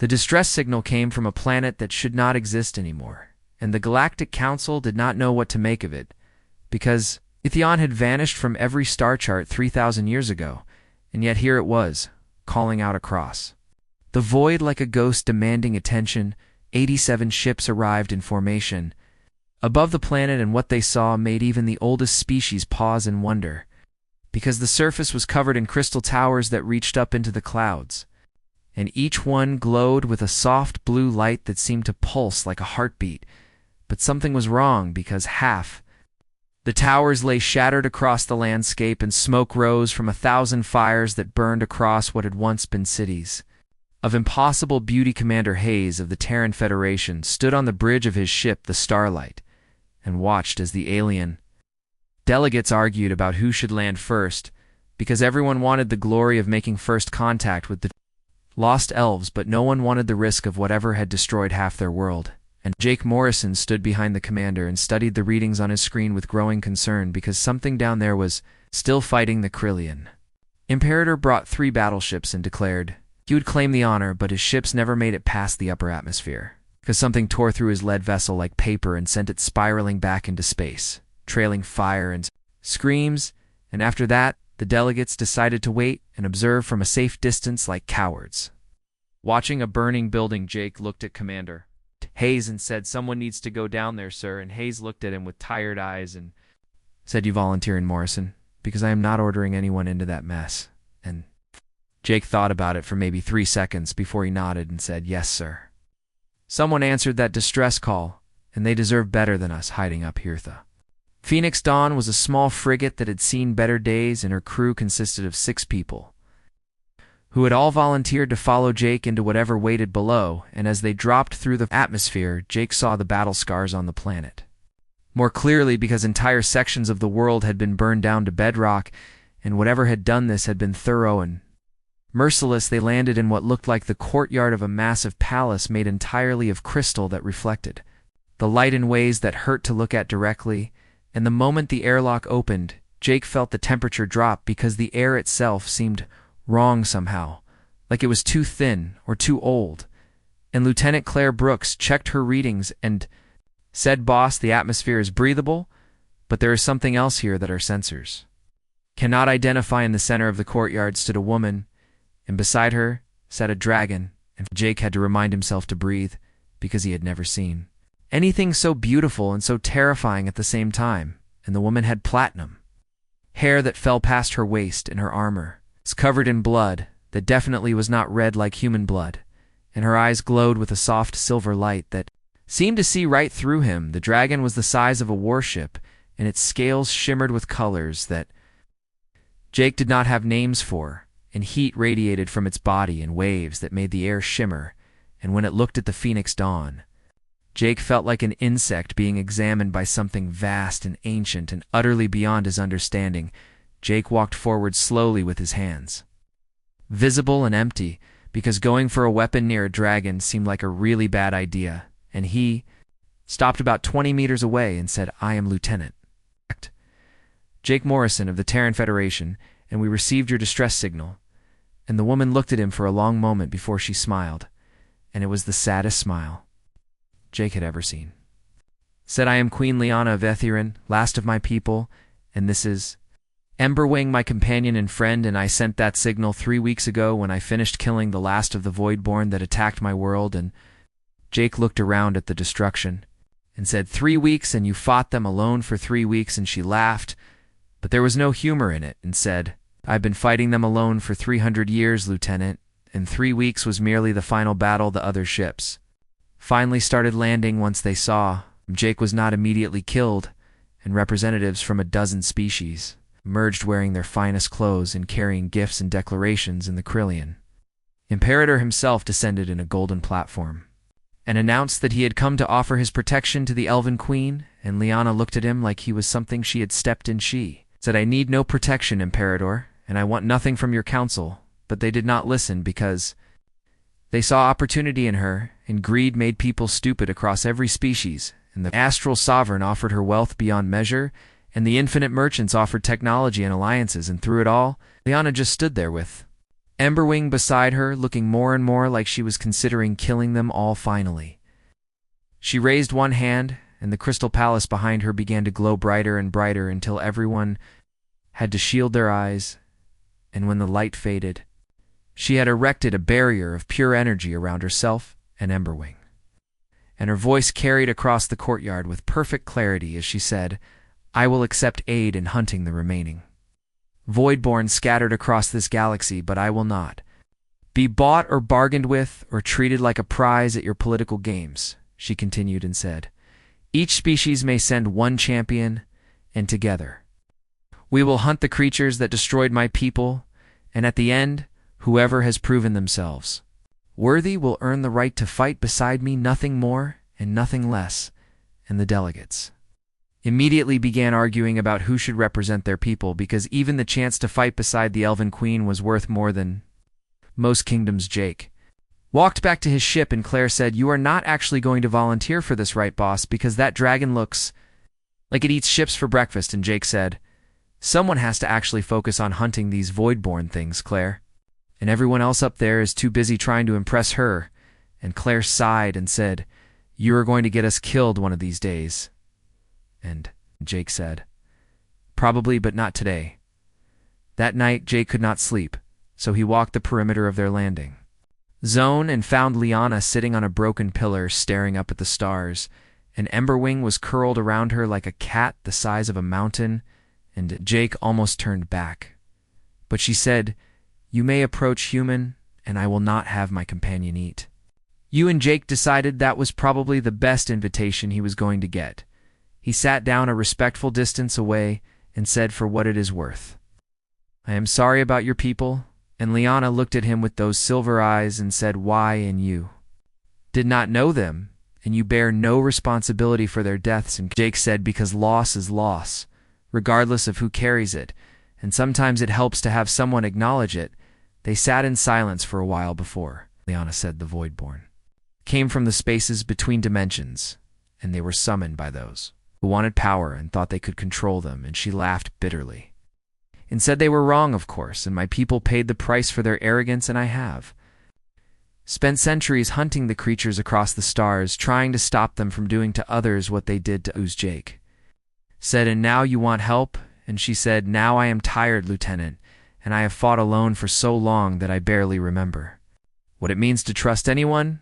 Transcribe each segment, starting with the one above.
The distress signal came from a planet that should not exist anymore, and the Galactic Council did not know what to make of it, because Itheon had vanished from every star chart 3,000 years ago, and yet here it was, calling out across the void like a ghost demanding attention. 87 ships arrived in formation above the planet, and what they saw made even the oldest species pause in wonder, because the surface was covered in crystal towers that reached up into the clouds, and each one glowed with a soft blue light that seemed to pulse like a heartbeat. But something was wrong, because half the towers lay shattered across the landscape, and smoke rose from 1,000 fires that burned across what had once been cities. Of impossible beauty, Commander Hayes of the Terran Federation stood on the bridge of his ship, the Starlight, and watched as the alien delegates argued about who should land first, because everyone wanted the glory of making first contact with the lost elves, but no one wanted the risk of whatever had destroyed half their world. And Jake Morrison stood behind the commander and studied the readings on his screen with growing concern, because something down there was still fighting the Krillian. Imperator brought 3 battleships and declared he would claim the honor, but his ships never made it past the upper atmosphere, because something tore through his lead vessel like paper and sent it spiraling back into space, trailing fire and screams. And after that, the delegates decided to wait and observe from a safe distance like cowards. Watching a burning building, Jake looked at Commander Hayes and said, "Someone needs to go down there, sir." And Hayes looked at him with tired eyes and said, "You volunteering, Morrison? Because I am not ordering anyone into that mess." And Jake thought about it for maybe 3 seconds before he nodded and said, "Yes, sir." Someone answered that distress call, and they deserve better than us hiding up here. The Phoenix Dawn was a small frigate that had seen better days, and her crew consisted of 6 people, who had all volunteered to follow Jake into whatever waited below. And as they dropped through the atmosphere, Jake saw the battle scars on the planet more clearly, because entire sections of the world had been burned down to bedrock, and whatever had done this had been thorough and merciless. They landed in what looked like the courtyard of a massive palace made entirely of crystal that reflected the light in ways that hurt to look at directly. And the moment the airlock opened, Jake felt the temperature drop, because the air itself seemed wrong somehow, like it was too thin or too old. And Lieutenant Claire Brooks checked her readings and said, "Boss, the atmosphere is breathable, but there is something else here that our sensors cannot identify." In the center of the courtyard stood a woman, and beside her sat a dragon, and Jake had to remind himself to breathe, because he had never seen anything so beautiful and so terrifying at the same time. And the woman had platinum hair that fell past her waist, and her armor was covered in blood that definitely was not red like human blood, and her eyes glowed with a soft silver light that seemed to see right through him. The dragon was the size of a warship, and its scales shimmered with colors that Jake did not have names for, and heat radiated from its body in waves that made the air shimmer. And when it looked at the Phoenix Dawn, Jake felt like an insect being examined by something vast and ancient and utterly beyond his understanding. Jake walked forward slowly with his hands visible and empty, because going for a weapon near a dragon seemed like a really bad idea. And he stopped about 20 meters away and said, "I am Lieutenant Jake Morrison of the Terran Federation, and we received your distress signal." And the woman looked at him for a long moment before she smiled, and it was the saddest smile Jake had ever seen. Said, "I am Queen Liana of Etherin, last of my people, and this is Emberwing, my companion and friend, and I sent that signal 3 weeks ago when I finished killing the last of the Voidborn that attacked my world." And Jake looked around at the destruction and said, 3 weeks, and you fought them alone for 3 weeks?" And she laughed, but there was no humor in it, and said, "I've been fighting them alone for 300 years, Lieutenant, and 3 weeks was merely the final battle. The other ships finally started landing once they saw Jake was not immediately killed, and representatives from a dozen species emerged wearing their finest clothes and carrying gifts and declarations in the Krillian. Imperator himself descended in a golden platform and announced that he had come to offer his protection to the Elven Queen. And Liana looked at him like he was something she had stepped in. She said, "I need no protection, Imperator, and I want nothing from your council." But they did not listen, because they saw opportunity in her, and greed made people stupid across every species. And the Astral Sovereign offered her wealth beyond measure, and the infinite merchants offered technology and alliances, and through it all, Liana just stood there with Emberwing beside her, looking more and more like she was considering killing them all finally. She raised one hand, and the crystal palace behind her began to glow brighter and brighter until everyone had to shield their eyes, and when the light faded, she had erected a barrier of pure energy around herself and Emberwing. And her voice carried across the courtyard with perfect clarity as she said, "I will accept aid in hunting the remaining Voidborn scattered across this galaxy, but I will not be bought or bargained with or treated like a prize at your political games," she continued and said. "Each species may send one champion, and together we will hunt the creatures that destroyed my people, and at the end, whoever has proven themselves worthy will earn the right to fight beside me, nothing more and nothing less." And the delegates immediately began arguing about who should represent their people, because even the chance to fight beside the Elven Queen was worth more than most kingdoms. Jake walked back to his ship, and Claire said, "You are not actually going to volunteer for this, right, boss? Because that dragon looks like it eats ships for breakfast." And Jake said, "Someone has to actually focus on hunting these Voidborn things, Claire. And everyone else up there is too busy trying to impress her." And Claire sighed and said, "You are going to get us killed one of these days." And Jake said, "Probably, but not today." That night, Jake could not sleep, so he walked the perimeter of their landing zone and found Liana sitting on a broken pillar staring up at the stars, and Emberwing was curled around her like a cat the size of a mountain, and Jake almost turned back. But she said, "You may approach, human, and I will not have my companion eat." You and Jake decided that was probably the best invitation he was going to get. He sat down a respectful distance away and said, "For what it is worth, I am sorry about your people." And Liana looked at him with those silver eyes and said, "Why, and you did not know them, and you bear no responsibility for their deaths." And Jake said, "Because loss is loss, regardless of who carries it, and sometimes it helps to have someone acknowledge it." They sat in silence for a while before Liana said, "The Voidborn came from the spaces between dimensions, and they were summoned by those who wanted power and thought they could control them." And she laughed bitterly and said, "They were wrong, of course, and my people paid the price for their arrogance, and I have spent centuries hunting the creatures across the stars, trying to stop them from doing to others what they did to us." Jake said, "And now you want help?" And she said, "Now I am tired, Lieutenant, and I have fought alone for so long that I barely remember what it means to trust anyone.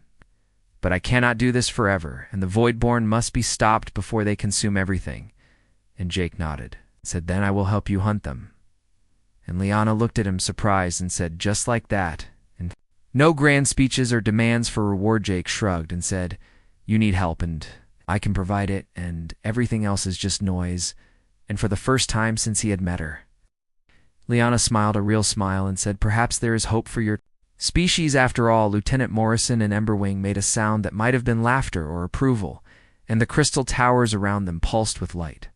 But I cannot do this forever, and the Voidborn must be stopped before they consume everything." And Jake nodded and said, "Then I will help you hunt them." And Liana looked at him surprised and said, "Just like that? And no grand speeches or demands for reward?" Jake shrugged and said, "You need help, and I can provide it, and everything else is just noise." And for the first time since he had met her, Liana smiled a real smile and said, "Perhaps there is hope for your species after all." Lieutenant Morrison and Emberwing made a sound that might have been laughter or approval, and the crystal towers around them pulsed with light,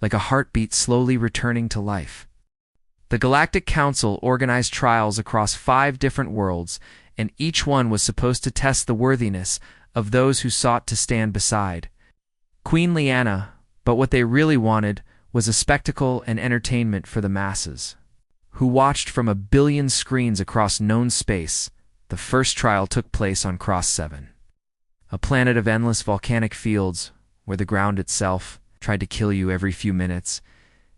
like a heartbeat slowly returning to life. The Galactic Council organized trials across 5 different worlds, and each one was supposed to test the worthiness of those who sought to stand beside Queen Liana, but what they really wanted was a spectacle and entertainment for the masses, who watched from a billion screens across known space. The first trial took place on Cross 7, a planet of endless volcanic fields where the ground itself tried to kill you every few minutes,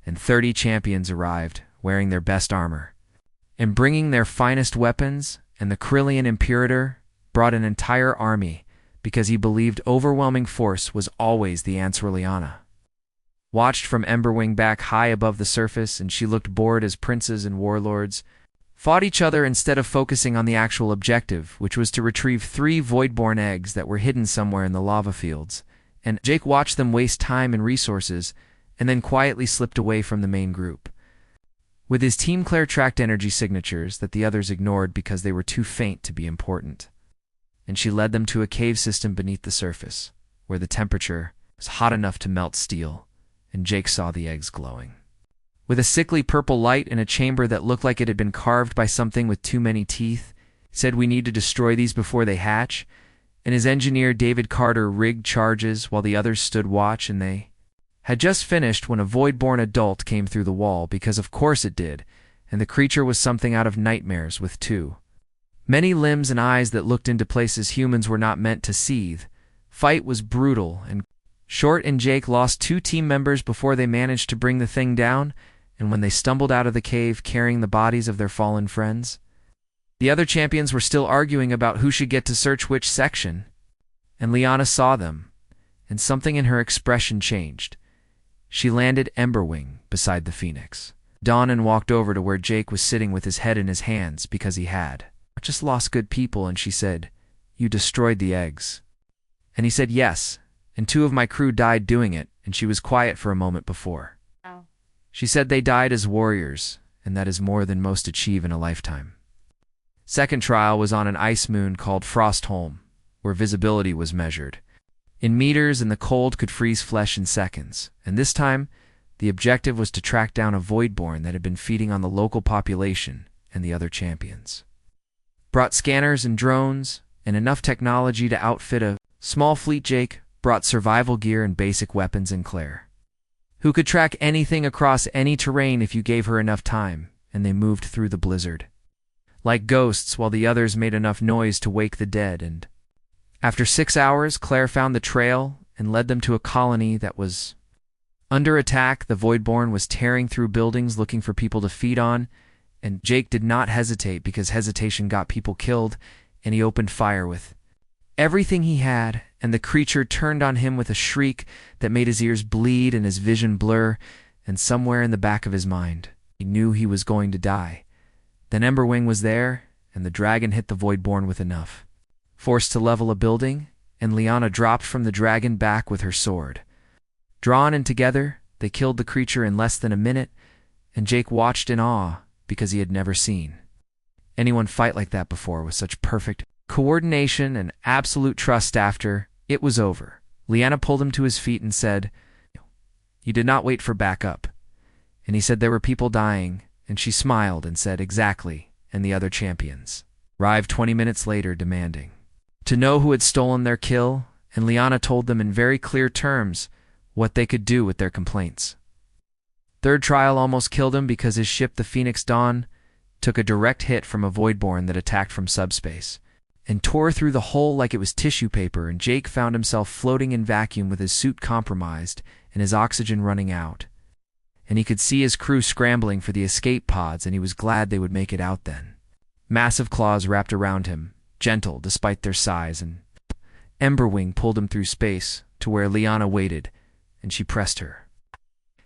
and 30 champions arrived, wearing their best armor and bringing their finest weapons, and the Krillian Imperator brought an entire army because he believed overwhelming force was always the answer. Liana watched from Emberwing back high above the surface, and she looked bored as princes and warlords fought each other instead of focusing on the actual objective, which was to retrieve 3 Voidborn eggs that were hidden somewhere in the lava fields. And Jake watched them waste time and resources, and then quietly slipped away from the main group. With his team, Claire tracked energy signatures that the others ignored because they were too faint to be important, and she led them to a cave system beneath the surface, where the temperature was hot enough to melt steel, and Jake saw the eggs glowing with a sickly purple light in a chamber that looked like it had been carved by something with too many teeth. He said, "We need to destroy these before they hatch." And his engineer David Carter rigged charges while the others stood watch, and they had just finished when a Voidborn adult came through the wall, because of course it did, and the creature was something out of nightmares with many limbs and eyes that looked into places humans were not meant to see. Fight was brutal, and Short and Jake lost 2 team members before they managed to bring the thing down, and when they stumbled out of the cave carrying the bodies of their fallen friends, the other champions were still arguing about who should get to search which section, and Liana saw them, and something in her expression changed. She landed Emberwing beside the Phoenix. Dawn and walked over to where Jake was sitting with his head in his hands because he had just lost good people, and she said, "You destroyed the eggs." And he said, "Yes, and 2 of my crew died doing it," and she was quiet for a moment before. Oh. She said they died as warriors, and that is more than most achieve in a lifetime. Second trial was on an ice moon called Frostholm, where visibility was measured in meters and the cold could freeze flesh in seconds, and this time the objective was to track down a Voidborn that had been feeding on the local population and the other champions. Brought scanners and drones, and enough technology to outfit a small fleet. Jake brought survival gear and basic weapons, and Claire, who could track anything across any terrain if you gave her enough time, and they moved through the blizzard like ghosts while the others made enough noise to wake the dead, and after 6 hours, Claire found the trail and led them to a colony that was under attack. The Voidborn was tearing through buildings looking for people to feed on, and Jake did not hesitate because hesitation got people killed, and he opened fire with everything he had, and the creature turned on him with a shriek that made his ears bleed and his vision blur, and somewhere in the back of his mind, he knew he was going to die. Then Emberwing was there, and the dragon hit the Voidborn with enough force to level a building, and Liana dropped from the dragon back with her sword. Drawn in together, they killed the creature in less than a minute, and Jake watched in awe because he had never seen anyone fight like that before with such perfect coordination and absolute trust. After it was over, Liana pulled him to his feet and said, "You did not wait for backup." And he said there were people dying, and she smiled and said, "Exactly," and the other champions arrived 20 minutes later demanding to know who had stolen their kill, and Liana told them in very clear terms what they could do with their complaints. Third trial almost killed him because his ship, the Phoenix Dawn, took a direct hit from a Voidborn that attacked from subspace and tore through the hull like it was tissue paper, and Jake found himself floating in vacuum with his suit compromised and his oxygen running out. And he could see his crew scrambling for the escape pods, and he was glad they would make it out then. Massive claws wrapped around him, gentle despite their size, and Emberwing pulled him through space to where Liana waited, and she pressed her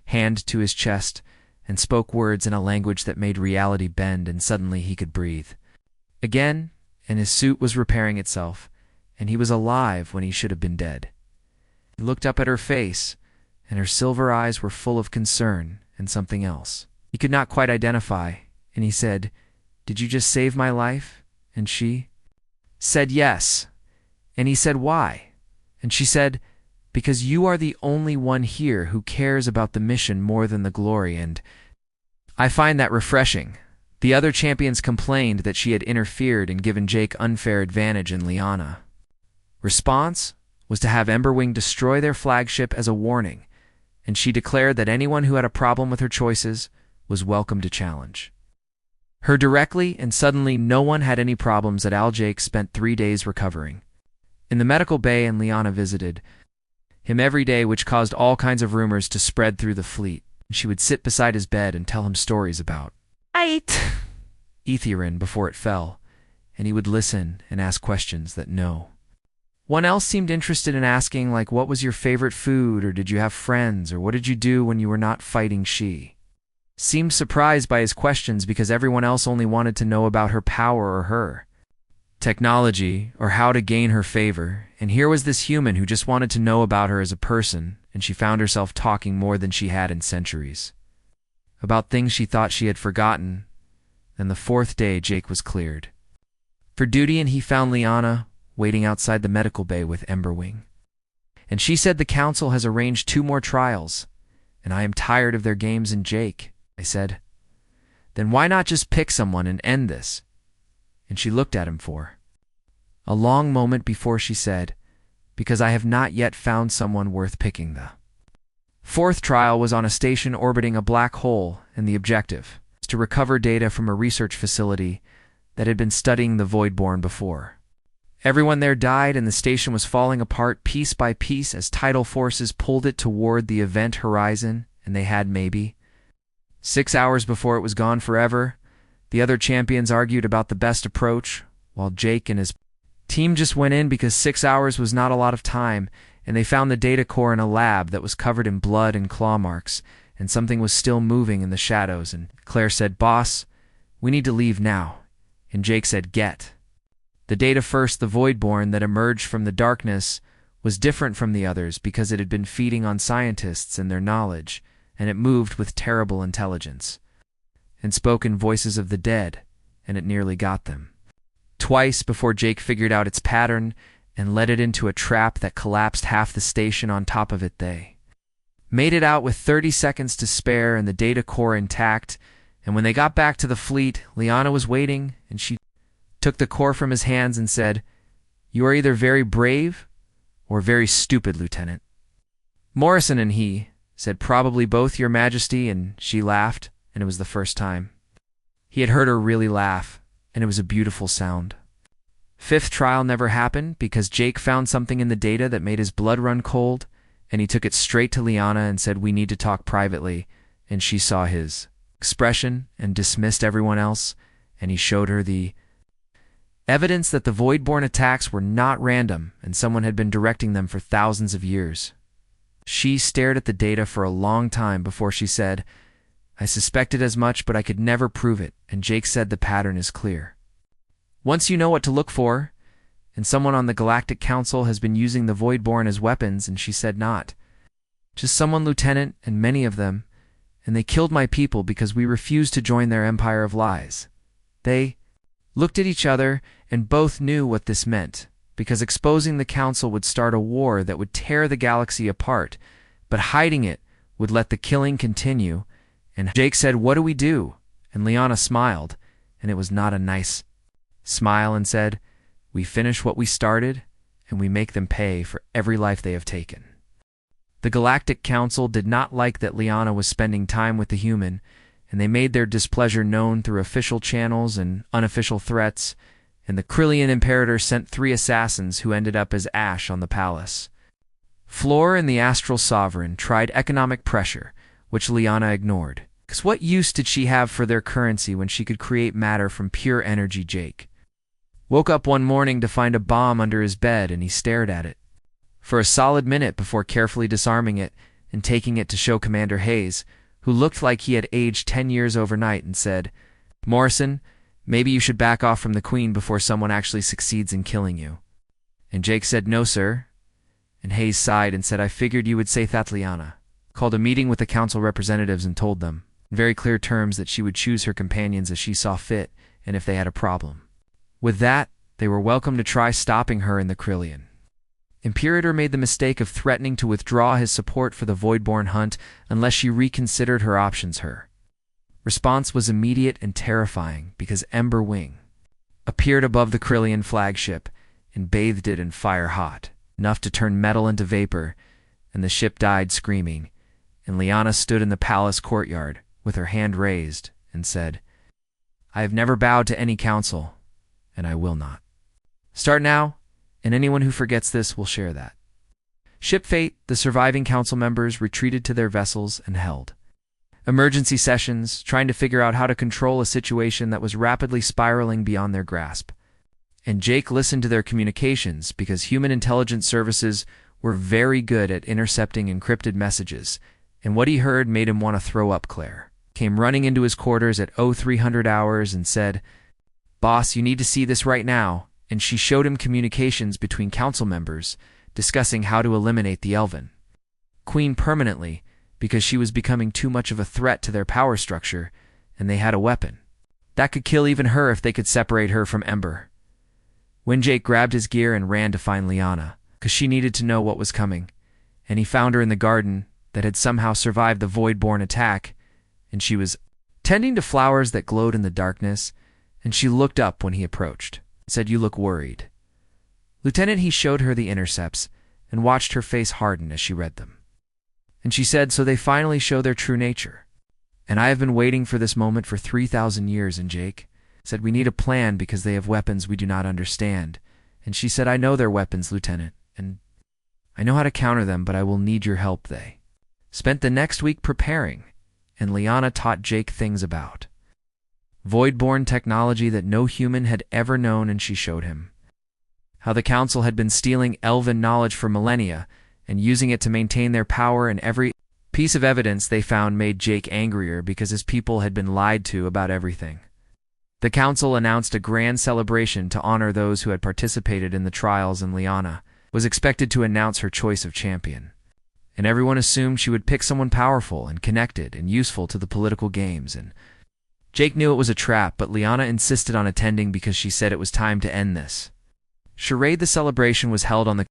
hand to his chest and spoke words in a language that made reality bend, and suddenly he could breathe again, and his suit was repairing itself, and he was alive when he should have been dead. He looked up at her face, and her silver eyes were full of concern and something else he could not quite identify, and he said, "Did you just save my life?" And she said yes. And he said, "Why?" And she said, "Because you are the only one here who cares about the mission more than the glory, and I find that refreshing." The other champions complained that she had interfered and given Jake unfair advantage, and Liana response was to have Emberwing destroy their flagship as a warning, and she declared that anyone who had a problem with her choices was welcome to challenge her directly, and suddenly no one had any problems at all. Jake spent 3 days recovering in the medical bay, and Liana visited him every day, which caused all kinds of rumors to spread through the fleet. She would sit beside his bed and tell him stories about Etherin before it fell, and he would listen and ask questions that no one else seemed interested in asking, like what was your favorite food, or did you have friends, or what did you do when you were not fighting? She seemed surprised by his questions because everyone else only wanted to know about her power or her technology or how to gain her favor, and here was this human who just wanted to know about her as a person, and she found herself talking more than she had in centuries about things she thought she had forgotten. Then the 4th day, Jake was cleared for duty, and he found Liana waiting outside the medical bay with Emberwing. And she said, "The council has arranged 2 more trials, and I am tired of their games." And Jake, I said, "Then why not just pick someone and end this?" And she looked at him for a long moment before she said, "Because I have not yet found someone worth picking." The 4th trial was on a station orbiting a black hole, and the objective to recover data from a research facility that had been studying the Voidborn before. Everyone there died, and the station was falling apart piece by piece as tidal forces pulled it toward the event horizon, and they had maybe 6 hours before it was gone forever. The other champions argued about the best approach, while Jake and his team just went in because 6 hours was not a lot of time, and they found the data core in a lab that was covered in blood and claw marks, and something was still moving in the shadows, and Claire said, "Boss, we need to leave now." And Jake said, "Get." The data first, the Voidborn that emerged from the darkness, was different from the others because it had been feeding on scientists and their knowledge, and it moved with terrible intelligence, and spoke in voices of the dead, and it nearly got them. Twice before Jake figured out its pattern and led it into a trap that collapsed half the station on top of it. They made it out with 30 seconds to spare and the data core intact, and when they got back to the fleet, Liana was waiting, and she took the core from his hands and said, "You are either very brave or very stupid, Lieutenant." Morrison and he said, "Probably both, Your Majesty," and she laughed, and it was the first time he had heard her really laugh, and it was a beautiful sound. Fifth trial never happened because Jake found something in the data that made his blood run cold, and he took it straight to Liana and said, "We need to talk privately," and she saw his expression and dismissed everyone else, and he showed her the evidence that the Voidborn attacks were not random and someone had been directing them for thousands of years. She stared at the data for a long time before she said, "I suspected as much, but I could never prove it," and Jake said, "The pattern is clear. Once you know what to look for, and someone on the Galactic Council has been using the Voidborn as weapons," and she said, "Not just someone, Lieutenant, and many of them, and they killed my people because we refused to join their empire of lies." They looked at each other, and both knew what this meant, because exposing the Council would start a war that would tear the galaxy apart, but hiding it would let the killing continue. And Jake said, "What do we do?" And Liana smiled, and it was not a nice smile, and said, "We finish what we started, and we make them pay for every life they have taken." The Galactic Council did not like that Liana was spending time with the human, and they made their displeasure known through official channels and unofficial threats, and the Krillian Imperator sent 3 assassins who ended up as ash on the palace. Floor and the Astral Sovereign tried economic pressure, which Liana ignored, because what use did she have for their currency when she could create matter from pure energy? Jake woke up one morning to find a bomb under his bed, and he stared at it for a solid minute before carefully disarming it and taking it to show Commander Hayes, who looked like he had aged 10 years overnight, and said, "Morrison, maybe you should back off from the Queen before someone actually succeeds in killing you." And Jake said, "No, sir." And Hayes sighed and said, "I figured you would say that." Liana called a meeting with the Council representatives and told them, in very clear terms, that she would choose her companions as she saw fit, and if they had a problem with that, they were welcome to try stopping her and the Krillian Imperator made the mistake of threatening to withdraw his support for the Voidborn hunt unless she reconsidered her options. Her response was immediate and terrifying because Ember Wing appeared above the Krillian flagship and bathed it in fire hot, enough to turn metal into vapor, and the ship died screaming, and Liana stood in the palace courtyard with her hand raised and said, "I have never bowed to any council, and I will not. Start now, and anyone who forgets this will share that." Ship fate, the surviving council members retreated to their vessels and held emergency sessions, trying to figure out how to control a situation that was rapidly spiraling beyond their grasp. And Jake listened to their communications because human intelligence services were very good at intercepting encrypted messages, and what he heard made him want to throw up. Claire came running into his quarters at 0300 hours and said, "Boss, you need to see this right now," and she showed him communications between council members discussing how to eliminate the Elven Queen permanently because she was becoming too much of a threat to their power structure, and they had a weapon that could kill even her if they could separate her from Ember. When Jake grabbed his gear and ran to find Liana, because she needed to know what was coming, and he found her in the garden that had somehow survived the Voidborn attack, and she was tending to flowers that glowed in the darkness, and she looked up when he approached, said, "You look worried." "Lieutenant," he showed her the intercepts and watched her face harden as she read them. And she said, "So they finally show their true nature." And I have been waiting for this moment for 3,000 years, and Jake said, we need a plan because they have weapons we do not understand. And she said, I know their weapons, Lieutenant, and I know how to counter them, but I will need your help. They spent the next week preparing, and Liana taught Jake things about void-born technology that no human had ever known, and she showed him how the Council had been stealing elven knowledge for millennia and using it to maintain their power, and every piece of evidence they found made Jake angrier because his people had been lied to about everything. The Council announced a grand celebration to honor those who had participated in the trials, and Liana was expected to announce her choice of champion. And everyone assumed she would pick someone powerful and connected and useful to the political games, and Jake knew it was a trap, but Liana insisted on attending because she said it was time to end this charade. The celebration was held on the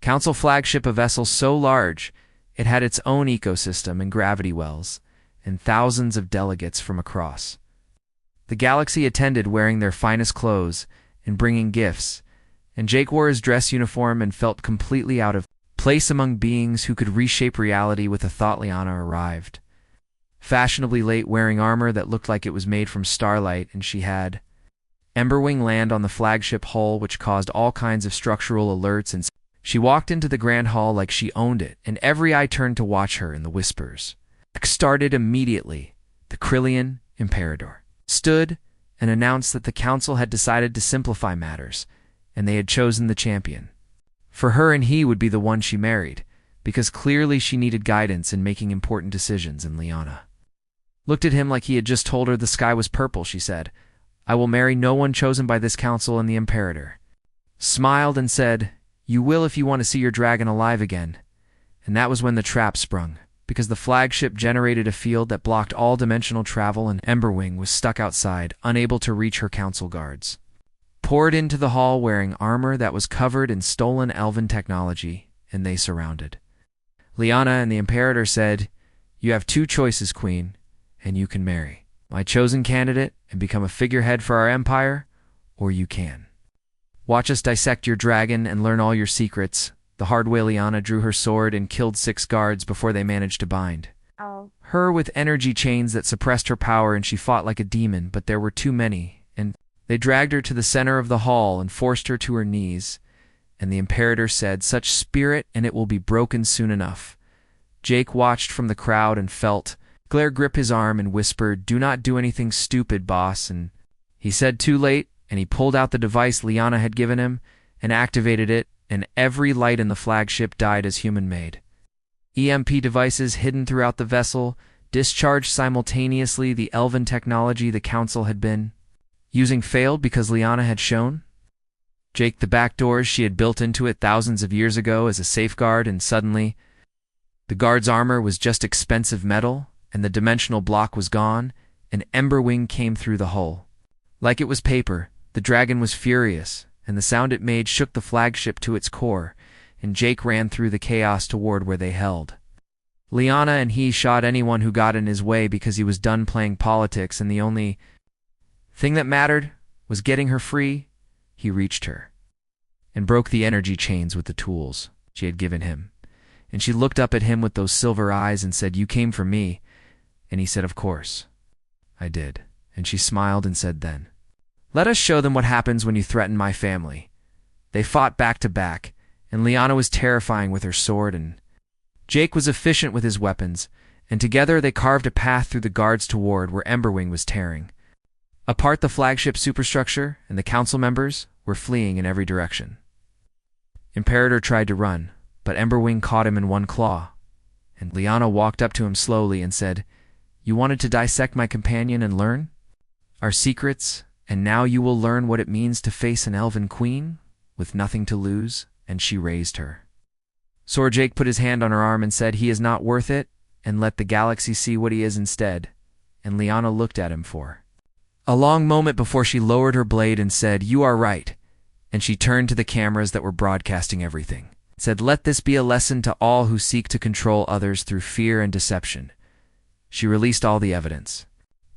Council flagship, a vessel so large it had its own ecosystem and gravity wells, and thousands of delegates from across the galaxy attended, wearing their finest clothes and bringing gifts, and Jake wore his dress uniform and felt completely out of place among beings who could reshape reality with a thought. Liana arrived fashionably late, wearing armor that looked like it was made from starlight, and she had Emberwing land on the flagship hull, which caused all kinds of structural alerts, and she walked into the grand hall like she owned it, and every eye turned to watch her, and the whispers started immediately. The Krillian Imperator stood and announced that the Council had decided to simplify matters, and they had chosen the champion for her, and he would be the one she married, because clearly she needed guidance in making important decisions. And Liana looked at him like he had just told her the sky was purple. She said, I will marry no one chosen by this Council. And the Imperator smiled and said, you will if you want to see your dragon alive again. And that was when the trap sprung, because the flagship generated a field that blocked all dimensional travel, and Emberwing was stuck outside, unable to reach her Council guards. Poured into the hall wearing armor that was covered in stolen elven technology, and they surrounded Liana, and the Imperator said, you have two choices, Queen, and you can marry my chosen candidate and become a figurehead for our empire, or you can watch us dissect your dragon and learn all your secrets. The hard way. Liana drew her sword and killed 6 guards before they managed to bind her with energy chains that suppressed her power, and she fought like a demon, but there were too many, and they dragged her to the center of the hall and forced her to her knees. And the Imperator said, such spirit, and it will be broken soon enough. Jake watched from the crowd and felt Claire grip his arm and whispered, do not do anything stupid, boss. And he said, too late, and he pulled out the device Liana had given him and activated it, and every light in the flagship died as human-made. EMP devices hidden throughout the vessel discharged simultaneously. The elven technology the Council had been using failed because Liana had shown Jake the back doors she had built into it thousands of years ago as a safeguard, and suddenly the guard's armor was just expensive metal, and the dimensional block was gone, and Emberwing came through the hull like it was paper. The dragon was furious, and the sound it made shook the flagship to its core, and Jake ran through the chaos toward where they held Liana, and he shot anyone who got in his way because he was done playing politics, and the only thing that mattered was getting her free. He reached her and broke the energy chains with the tools she had given him, and she looked up at him with those silver eyes and said, you came for me. And he said, of course I did. And she smiled and said, then let us show them what happens when you threaten my family. They fought back to back, and Liana was terrifying with her sword, and Jake was efficient with his weapons, and together they carved a path through the guards toward where Emberwing was tearing apart the flagship superstructure, and the Council members were fleeing in every direction. Imperator tried to run, but Emberwing caught him in one claw, and Liana walked up to him slowly and said, you wanted to dissect my companion and learn our secrets, and now you will learn what it means to face an elven queen with nothing to lose. And she raised her sword. Jake put his hand on her arm and said, he is not worth it, and let the galaxy see what he is instead. And Liana looked at him for a long moment before she lowered her blade and said, you are right. And she turned to the cameras that were broadcasting everything, said, let this be a lesson to all who seek to control others through fear and deception. She released all the evidence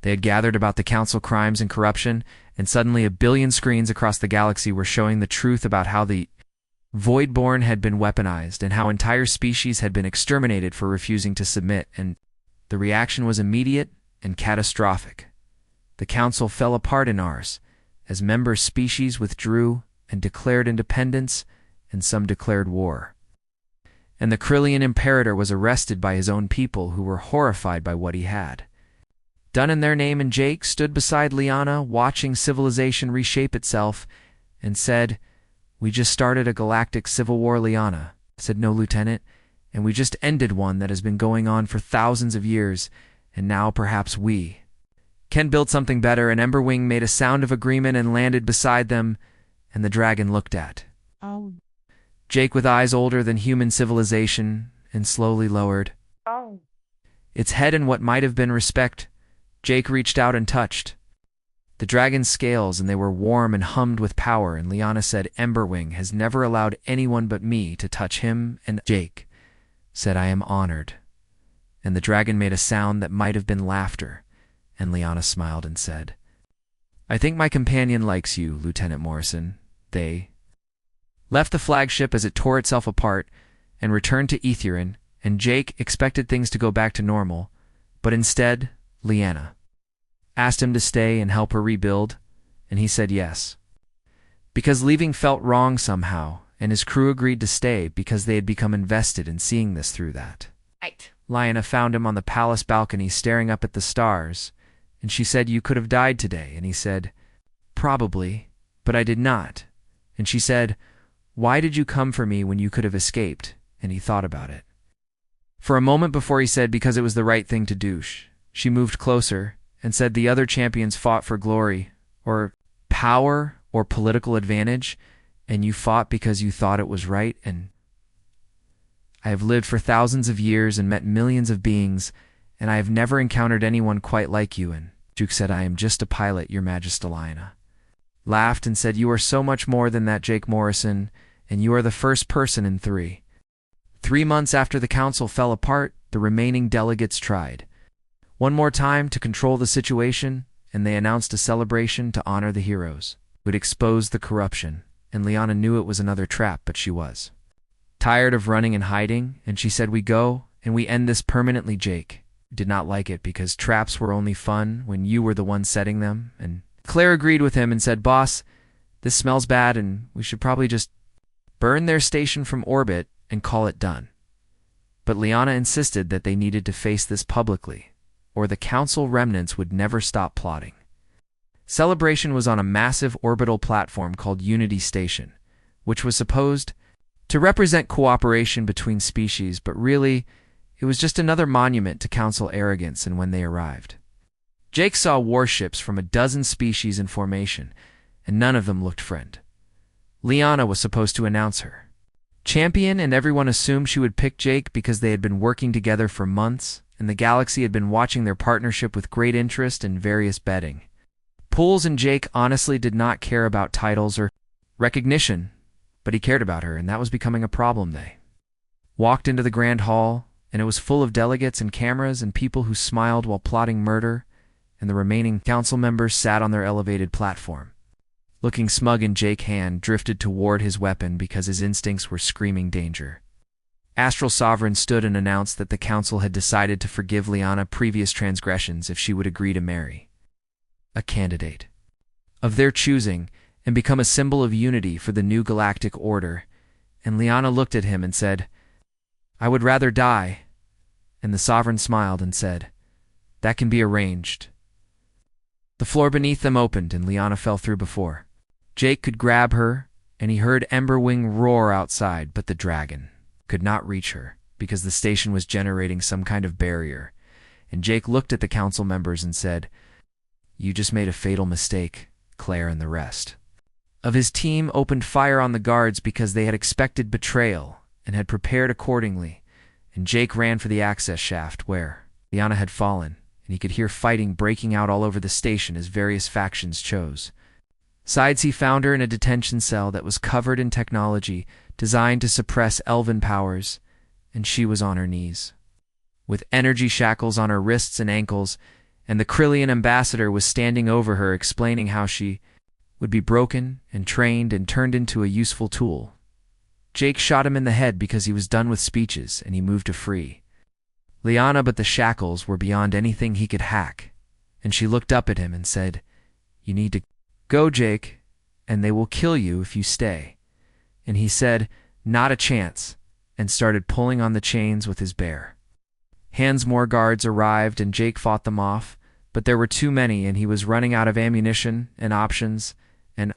they had gathered about the Council crimes and corruption, and suddenly 1 billion screens across the galaxy were showing the truth about how the Voidborn had been weaponized and how entire species had been exterminated for refusing to submit, and the reaction was immediate and catastrophic. The council fell apart in ours, as member species withdrew and declared independence, and some declared war. And the Krillian Imperator was arrested by his own people, who were horrified by what he had done in their name, and Jake stood beside Liana, watching civilization reshape itself, and said, "We just started a galactic civil war." Liana said, "No, Lieutenant, and we just ended one that has been going on for thousands of years, and now perhaps we can build something better." And Emberwing made a sound of agreement and landed beside them, and the dragon looked at Jake with eyes older than human civilization, and slowly lowered its head in what might have been respect. Jake reached out and touched the dragon's scales, and they were warm and hummed with power, and Liana said, "Emberwing has never allowed anyone but me to touch him," and Jake said, "I am honored." And the dragon made a sound that might have been laughter, and Liana smiled and said, "I think my companion likes you, Lieutenant Morrison." They left the flagship as it tore itself apart and returned to Etherin, and Jake expected things to go back to normal, but instead, Liana asked him to stay and help her rebuild, and he said yes, because leaving felt wrong somehow, and his crew agreed to stay because they had become invested in seeing this through that. Right. Liana found him on the palace balcony staring up at the stars, and she said, "You could have died today," and he said, "Probably, but I did not." And she said, "Why did you come for me when you could have escaped?" And he thought about it for a moment before he said, "Because it was the right thing to do." She moved closer and said, "The other champions fought for glory, or power, or political advantage, and you fought because you thought it was right. And I have lived for thousands of years and met millions of beings, and I have never encountered anyone quite like you." And Duke said, "I am just a pilot, Your Majesty." Liana laughed and said, "You are so much more than that, Jake Morrison, and you are the first person in 3 months after the council fell apart, the remaining delegates tried one more time to control the situation, and they announced a celebration to honor the heroes who had exposed the corruption. And Liana knew it was another trap, but she was tired of running and hiding, and she said, "We go, and we end this permanently." Jake did not like it, because traps were only fun when you were the one setting them, and Claire agreed with him and said, "Boss, this smells bad, and we should probably just burn their station from orbit and call it done." But Liana insisted that they needed to face this publicly, or the council remnants would never stop plotting. Celebration was on a massive orbital platform called Unity Station, which was supposed to represent cooperation between species, but really, it was just another monument to council arrogance. And when they arrived, Jake saw warships from a dozen species in formation, and none of them looked friend. Liana was supposed to announce her champion, and everyone assumed she would pick Jake because they had been working together for months, and the galaxy had been watching their partnership with great interest in various betting pools. And Jake honestly did not care about titles or recognition, but he cared about her, and that was becoming a problem. They walked into the grand hall, and it was full of delegates and cameras and people who smiled while plotting murder, and the remaining council members sat on their elevated platform, looking smug, and Jake hand drifted toward his weapon because his instincts were screaming danger. Astral Sovereign stood and announced that the council had decided to forgive Liana previous transgressions if she would agree to marry a candidate of their choosing and become a symbol of unity for the new galactic order. And Liana looked at him and said, "I would rather die." And the Sovereign smiled and said, "That can be arranged." The floor beneath them opened, and Liana fell through before Jake could grab her, and he heard Emberwing roar outside, but the dragon could not reach her because the station was generating some kind of barrier. And Jake looked at the council members and said, "You just made a fatal mistake." Claire and the rest of his team opened fire on the guards because they had expected betrayal and had prepared accordingly, and Jake ran for the access shaft where Liana had fallen, and he could hear fighting breaking out all over the station as various factions chose sides. He found her in a detention cell that was covered in technology designed to suppress elven powers, and she was on her knees, with energy shackles on her wrists and ankles, and the Krillian ambassador was standing over her explaining how she would be broken and trained and turned into a useful tool. Jake shot him in the head because he was done with speeches, and he moved to free Liana, but the shackles were beyond anything he could hack, and she looked up at him and said, "You need to go, Jake, and they will kill you if you stay." And he said, "Not a chance," and started pulling on the chains with his bear. More guards arrived and Jake fought them off, but there were too many and he was running out of ammunition and options, and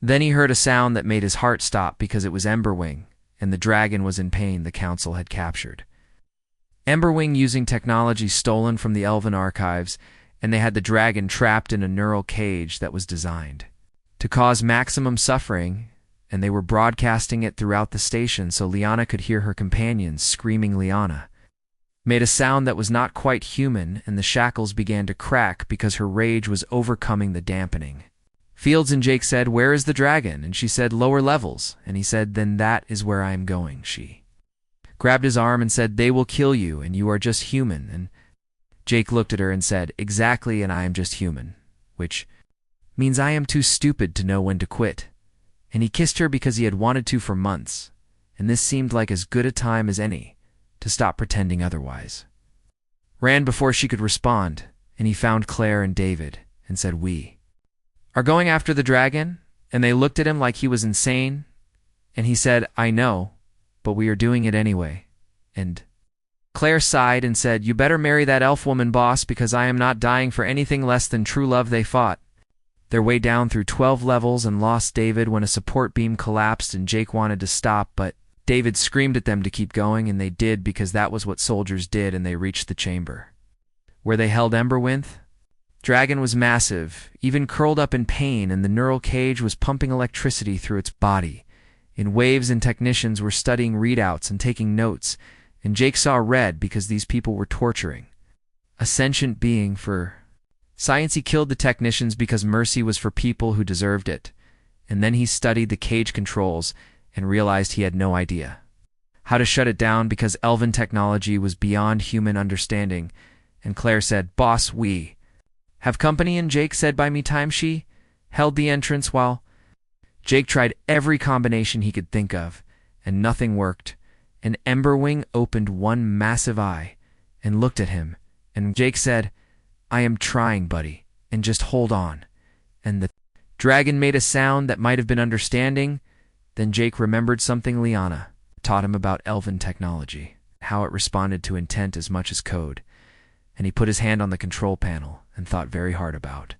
then he heard a sound that made his heart stop because it was Emberwing, and the dragon was in pain the council had captured. Emberwing using technology stolen from the Elven archives, and they had the dragon trapped in a neural cage that was designed to cause maximum suffering, and they were broadcasting it throughout the station so Liana could hear her companions screaming Liana. Made a sound that was not quite human, and the shackles began to crack because her rage was overcoming the dampening. Fields and Jake said, "Where is the dragon?" And she said, "Lower levels." And he said, "Then that is where I am going." She grabbed his arm and said, "They will kill you, and you are just human." And Jake looked at her and said, "Exactly, and I am just human, which means I am too stupid to know when to quit." And he kissed her because he had wanted to for months, and this seemed like as good a time as any to stop pretending otherwise. Ran before she could respond, and he found Claire and David and said, "We are going after the dragon," and they looked at him like he was insane, and he said, "I know, but we are doing it anyway." And Claire sighed and said, "You better marry that elf woman, boss, because I am not dying for anything less than true love." They fought their way down through 12 levels and lost David when a support beam collapsed and Jake wanted to stop, but David screamed at them to keep going, and they did because that was what soldiers did, and they reached the chamber where they held Emberwinth. Dragon was massive, even curled up in pain, and the neural cage was pumping electricity through its body in waves, and technicians were studying readouts and taking notes, and Jake saw red because these people were torturing a sentient being for science. He killed the technicians because mercy was for people who deserved it, and then he studied the cage controls and realized he had no idea how to shut it down because elven technology was beyond human understanding. And Claire said, "Boss, we have company," and Jake said, "By me time." She held the entrance while Jake tried every combination he could think of, and nothing worked. And Emberwing opened one massive eye and looked at him, and Jake said, "I am trying, buddy, and just hold on." And the dragon made a sound that might have been understanding. Then Jake remembered something Liana taught him about elven technology, how it responded to intent as much as code, and he put his hand on the control panel and thought very hard about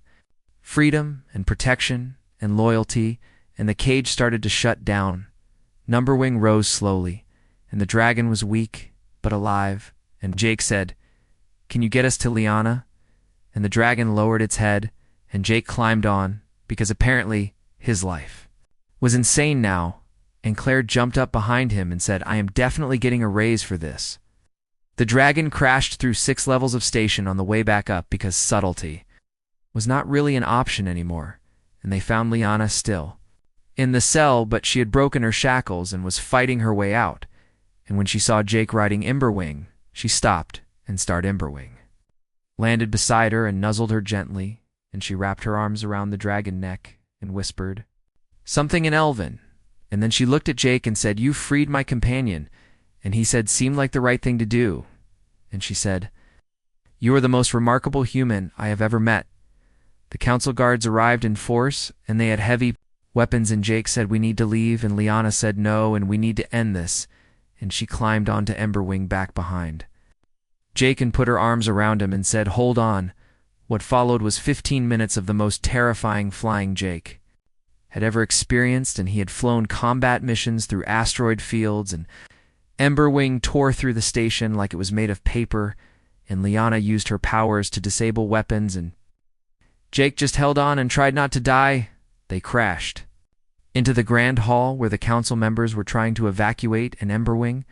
freedom and protection and loyalty, and the cage started to shut down. Numberwing rose slowly, and the dragon was weak but alive, and Jake said, "Can you get us to Liana?" And the dragon lowered its head, and Jake climbed on, because apparently his life was insane now, and Claire jumped up behind him and said, "I am definitely getting a raise for this." The dragon crashed through 6 levels of station on the way back up because subtlety was not really an option anymore, and they found Liana still in the cell, but she had broken her shackles and was fighting her way out. And when she saw Jake riding Emberwing, she stopped and started Emberwing. Landed beside her and nuzzled her gently, and she wrapped her arms around the dragon neck and whispered something in Elven, and then she looked at Jake and said, "You freed my companion," and he said, "Seemed like the right thing to do." And she said, "You are the most remarkable human I have ever met." The council guards arrived in force, and they had heavy weapons, and Jake said, "We need to leave," and Liana said, "No, and we need to end this," and she climbed onto Emberwing back behind Jake and put her arms around him and said, "Hold on." What followed was 15 minutes of the most terrifying flying Jake had ever experienced, and he had flown combat missions through asteroid fields, and Emberwing tore through the station like it was made of paper, and Liana used her powers to disable weapons, and Jake just held on and tried not to die. They crashed into the grand hall where the council members were trying to evacuate, and Emberwing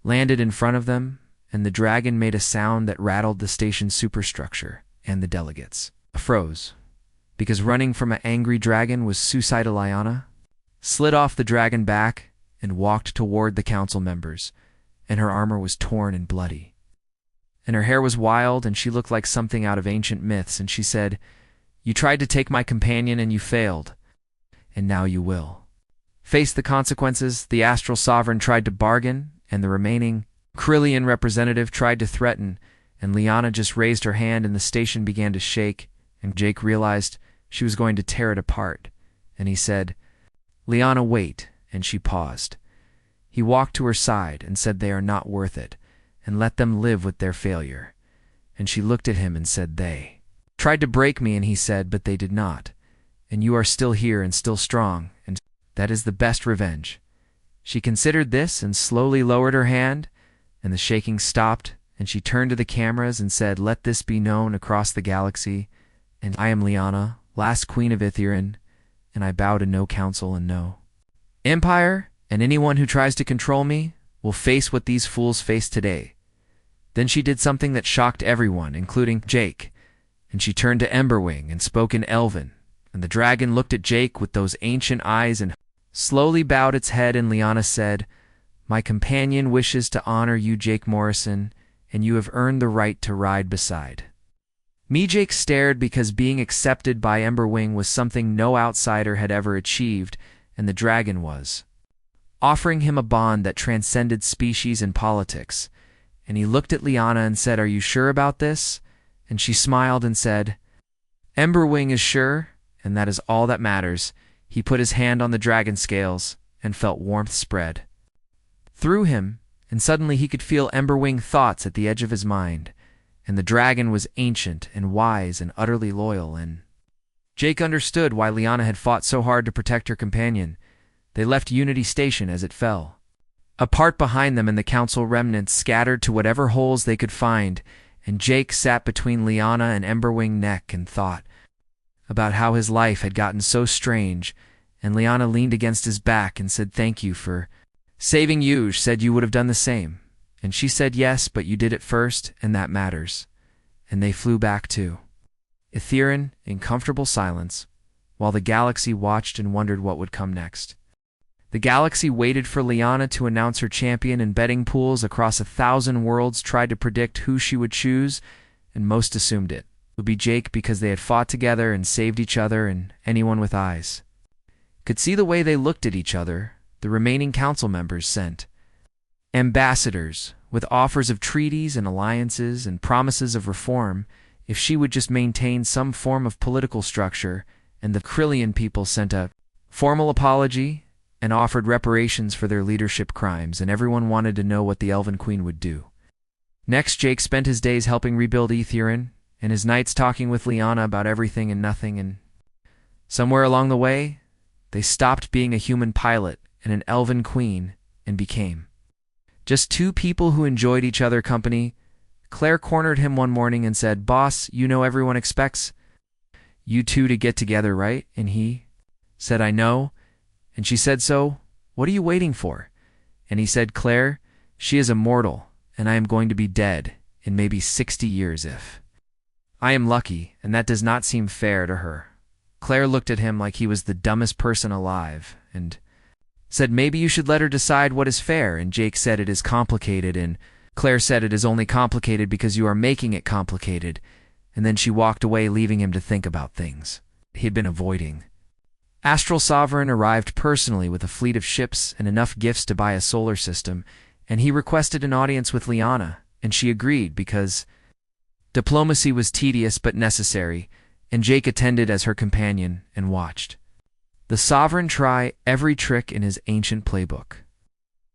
landed in front of them, and the dragon made a sound that rattled the station's superstructure, and the delegates froze, because running from an angry dragon was suicidal. Liana slid off the dragon back and walked toward the council members, and her armor was torn and bloody, and her hair was wild, and she looked like something out of ancient myths, and she said, "You tried to take my companion and you failed, and now you will face the consequences." The astral sovereign tried to bargain, and the remaining Krillian representative tried to threaten, and Liana just raised her hand and the station began to shake, and Jake realized she was going to tear it apart. And he said, "Liana, wait," and she paused. He walked to her side and said, "They are not worth it, and let them live with their failure." And she looked at him and said, "They tried to break me," and he said, "But they did not. And you are still here and still strong, and that is the best revenge." She considered this and slowly lowered her hand, and the shaking stopped, and she turned to the cameras and said, "Let this be known across the galaxy, and I am Liana, last queen of Itherian, and I bow to no council and no empire, and anyone who tries to control me will face what these fools face today." Then she did something that shocked everyone, including Jake, and she turned to Emberwing and spoke in Elven, and the dragon looked at Jake with those ancient eyes and slowly bowed its head, and Liana said, "My companion wishes to honor you, Jake Morrison, and you have earned the right to ride beside me." Jake stared because being accepted by Emberwing was something no outsider had ever achieved, and the dragon was offering him a bond that transcended species and politics. And he looked at Liana and said, "Are you sure about this?" And she smiled and said, "Emberwing is sure, and that is all that matters." He put his hand on the dragon scales and felt warmth spread through him, and suddenly he could feel Emberwing thoughts at the edge of his mind. And the dragon was ancient and wise and utterly loyal, and Jake understood why Liana had fought so hard to protect her companion. They left Unity Station as it fell apart behind them, and the council remnants scattered to whatever holes they could find, and Jake sat between Liana and Emberwing neck and thought about how his life had gotten so strange, and Liana leaned against his back and said, "Thank you for saving you. Said you would have done the same." And she said, "Yes, but you did it first, and that matters." And they flew back to Itherian in comfortable silence, while the galaxy watched and wondered what would come next. The galaxy waited for Liana to announce her champion, and betting pools across 1,000 worlds tried to predict who she would choose, and most assumed it would be Jake because they had fought together and saved each other, and anyone with eyes could see the way they looked at each other. The remaining council members sent ambassadors with offers of treaties and alliances and promises of reform if she would just maintain some form of political structure, and the Krillian people sent a formal apology and offered reparations for their leadership crimes, and everyone wanted to know what the Elven Queen would do. Next, Jake spent his days helping rebuild Itherian, and his nights talking with Liana about everything and nothing, and somewhere along the way, they stopped being a human pilot and an Elven Queen and became just two people who enjoyed each other company. Claire cornered him one morning and said, "Boss, you know everyone expects you two to get together, right?" And he said, "I know." And she said, "So, what are you waiting for?" And he said, "Claire, she is immortal, and I am going to be dead in maybe 60 years if I am lucky, and that does not seem fair to her." Claire looked at him like he was the dumbest person alive, and said, "Maybe you should let her decide what is fair." And Jake said, "It is complicated," and Claire said, "It is only complicated because you are making it complicated." And then she walked away, leaving him to think about things he had been avoiding. Astral Sovereign arrived personally with a fleet of ships and enough gifts to buy a solar system, and he requested an audience with Liana, and she agreed because diplomacy was tedious but necessary, and Jake attended as her companion and watched the Sovereign try every trick in his ancient playbook.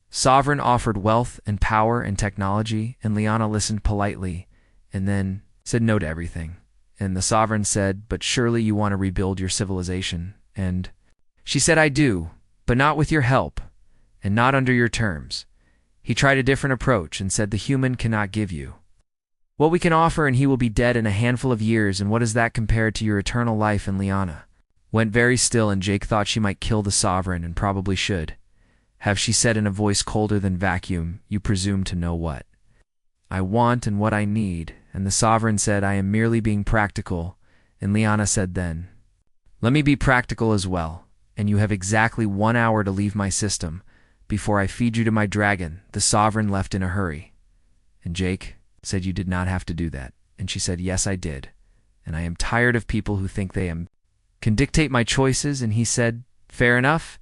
Sovereign offered wealth and power and technology, and Liana listened politely and then said no to everything. And the Sovereign said, "But surely you want to rebuild your civilization?" And she said, "I do, but not with your help, and not under your terms." He tried a different approach and said, "The human cannot give you what we can offer, and he will be dead in a handful of years, and what is that compared to your eternal life?" And Liana went very still, and Jake thought she might kill the Sovereign, and probably should have. She said in a voice colder than vacuum, "You presume to know what I want and what I need." And the Sovereign said, "I am merely being practical." And Liana said then, "Let me be practical as well, and you have exactly 1 hour to leave my system before I feed you to my dragon." The Sovereign left in a hurry, and Jake said, "You did not have to do that." And she said, "Yes, I did, and I am tired of people who think they can dictate my choices." And he said, "Fair enough."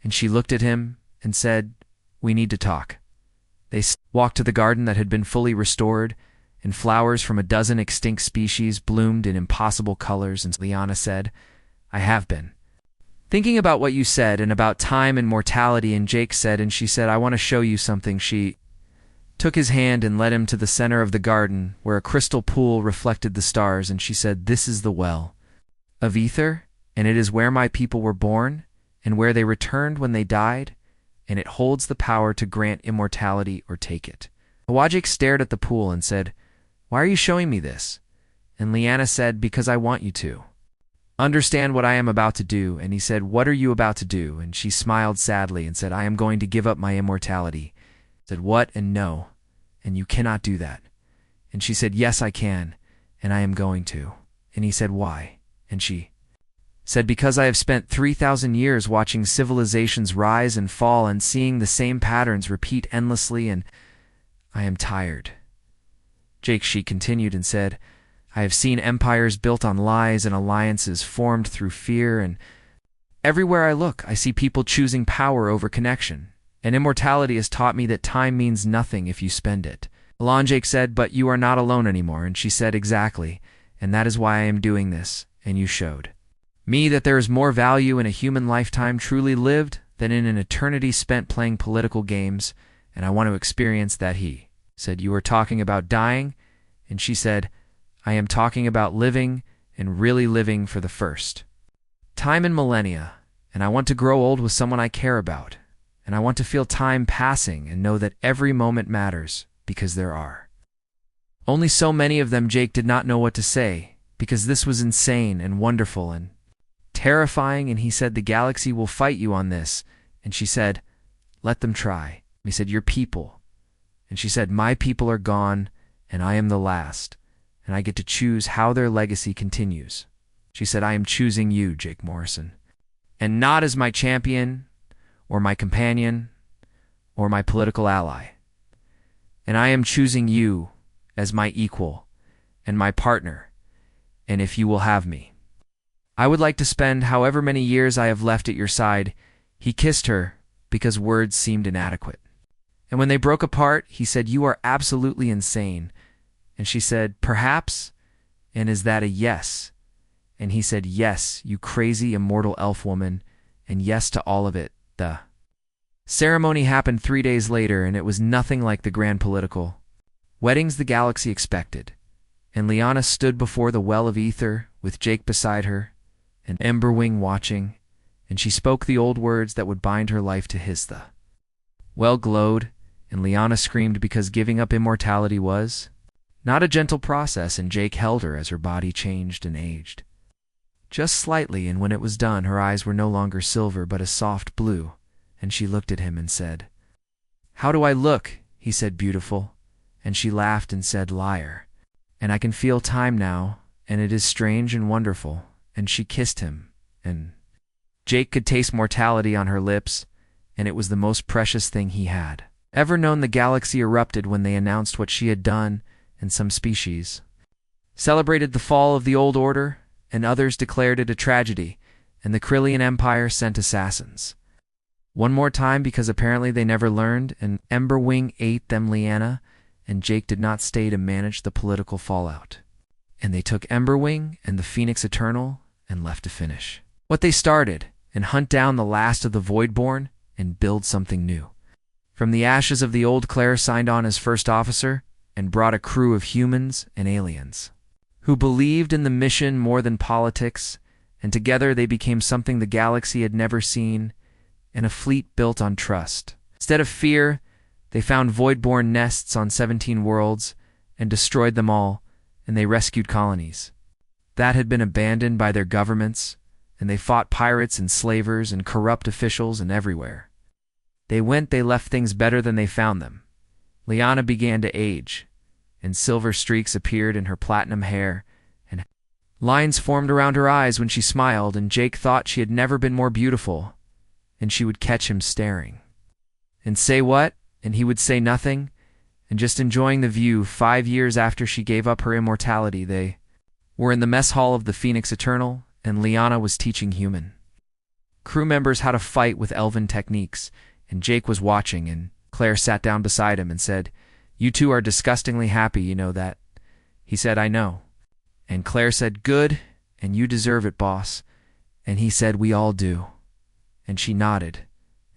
And she looked at him and said, "We need to talk." They walked to the garden that had been fully restored, and flowers from a dozen extinct species bloomed in impossible colors, and Liana said, I have been thinking about what you said and about time and mortality, and Jake said, and she said, I want to show you something. She took his hand and led him to the center of the garden, where a crystal pool reflected the stars, and she said, This is the well of ether, and it is where my people were born, and where they returned when they died, and it holds the power to grant immortality or take it. Hawajik stared at the pool and said, Why are you showing me this? And Liana said, Because I want you to understand what I am about to do. And he said, What are you about to do? And she smiled sadly and said, I am going to give up my immortality. He said, What? And no, and you cannot do that. And she said, Yes, I can, and I am going to. And he said, Why? And she said, Because I have spent 3,000 years watching civilizations rise and fall and seeing the same patterns repeat endlessly, and I am tired. Jake, she continued and said, I have seen empires built on lies and alliances formed through fear, and everywhere I look, I see people choosing power over connection. And immortality has taught me that time means nothing if you spend it. Jake said, But you are not alone anymore. And she said, Exactly, and that is why I am doing this, and you showed me that there is more value in a human lifetime truly lived than in an eternity spent playing political games, and I want to experience that. He said, You are talking about dying? And she said, I am talking about living, and really living for the first time in millennia, and I want to grow old with someone I care about, and I want to feel time passing and know that every moment matters, because there are only so many of them. Jake did not know what to say, because this was insane and wonderful and terrifying, and he said, The galaxy will fight you on this. And she said, Let them try. He said, Your people. And she said, My people are gone, and I am the last, and I get to choose how their legacy continues. She said, I am choosing you, Jake Morrison, and not as my champion, or my companion, or my political ally. And I am choosing you as my equal and my partner, and if you will have me, I would like to spend however many years I have left at your side. He kissed her because words seemed inadequate. And when they broke apart, he said, You are absolutely insane. And she said, Perhaps, and is that a yes? And he said, Yes, you crazy immortal elf woman, and yes to all of it. The ceremony happened 3 days later, and it was nothing like the grand political weddings the galaxy expected. And Liana stood before the well of ether, with Jake beside her, and Emberwing watching, and she spoke the old words that would bind her life to his. The well glowed, and Liana screamed because giving up immortality was not a gentle process, and Jake held her as her body changed and aged just slightly, and when it was done, her eyes were no longer silver but a soft blue, and she looked at him and said, How do I look? He said, Beautiful. And she laughed and said, Liar. And I can feel time now, and it is strange and wonderful. And she kissed him, and Jake could taste mortality on her lips, and it was the most precious thing he had ever known. The galaxy erupted when they announced what she had done, and some species celebrated the fall of the old order, and others declared it a tragedy, and the Krillian Empire sent assassins. One more time, because apparently they never learned, and Emberwing ate them. Liana and Jake did not stay to manage the political fallout, and they took Emberwing and the Phoenix Eternal and left to finish what they started, and hunt down the last of the Voidborn and build something new. From the ashes of the old, Claire signed on as first officer and brought a crew of humans and aliens who believed in the mission more than politics, and together they became something the galaxy had never seen, and a fleet built on trust. Instead of fear, they found Voidborn nests on 17 worlds and destroyed them all, and they rescued colonies that had been abandoned by their governments, and they fought pirates and slavers and corrupt officials, and everywhere they went, they left things better than they found them. Liana began to age, and silver streaks appeared in her platinum hair, and lines formed around her eyes when she smiled, and Jake thought she had never been more beautiful, and she would catch him staring and say what, and he would say nothing, and just enjoying the view. 5 years after she gave up her immortality, they were in the mess hall of the Phoenix Eternal, and Liana was teaching human crew members how to fight with elven techniques, and Jake was watching, and Claire sat down beside him and said, You two are disgustingly happy, you know that. He said, I know. And Claire said, good, and you deserve it, boss. And he said, we all do. And she nodded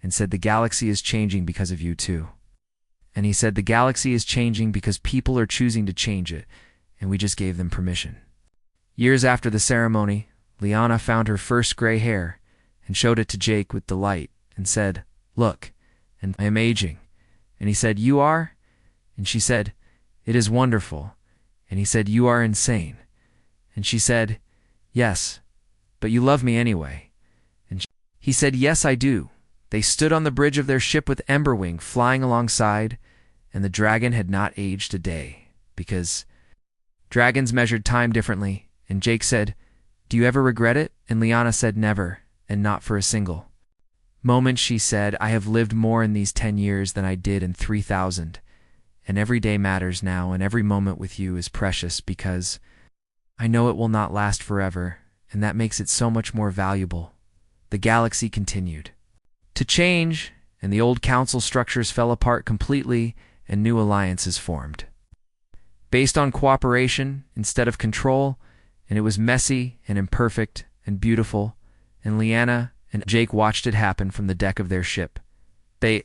and said, the galaxy is changing because of you too. And he said, the galaxy is changing because people are choosing to change it, and we just gave them permission. Years after the ceremony, Liana found her first gray hair and showed it to Jake with delight and said, look, and I am aging. And he said, you are? And she said, it is wonderful. And he said, you are insane. And she said, yes, but you love me anyway. And he said, yes, I do. They stood on the bridge of their ship with Emberwing flying alongside, and the dragon had not aged a day, because dragons measured time differently. And Jake said, do you ever regret it? And Liana said, never, and not for a single moment. She said, I have lived more in these 10 years than I did in 3,000, and every day matters now, and every moment with you is precious because I know it will not last forever, and that makes it so much more valuable. The galaxy continued to change, and the old council structures fell apart completely, and new alliances formed based on cooperation instead of control, and it was messy and imperfect and beautiful, and Liana and Jake watched it happen from the deck of their ship. They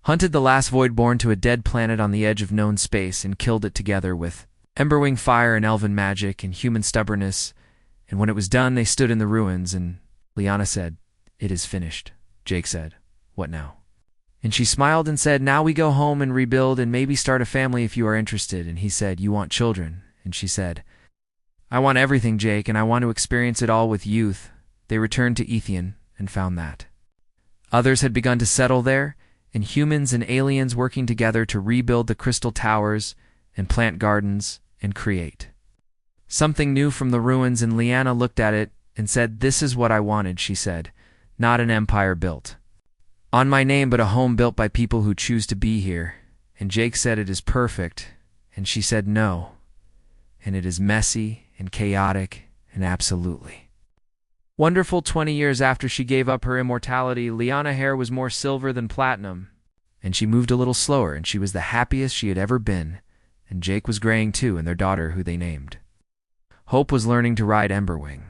hunted the last Voidborn to a dead planet on the edge of known space and killed it together with Emberwing fire and elven magic and human stubbornness, and when it was done they stood in the ruins, and Liana said, it is finished. Jake said, what now? And she smiled and said, now we go home and rebuild and maybe start a family if you are interested. And he said, you want children? And she said, I want everything, Jake, and I want to experience it all with youth. They returned to Ethian and found that others had begun to settle there, and humans and aliens working together to rebuild the crystal towers and plant gardens and create something new from the ruins. And Liana looked at it and said, this is what I wanted, she said. Not an empire built on my name, but a home built by people who choose to be here. And Jake said, it is perfect. And she said, no. And it is messy and chaotic and absolutely wonderful. 20 years after she gave up her immortality, Liana's hair was more silver than platinum, and she moved a little slower, and she was the happiest she had ever been. And Jake was graying too, and their daughter, who they named Hope, was learning to ride Emberwing.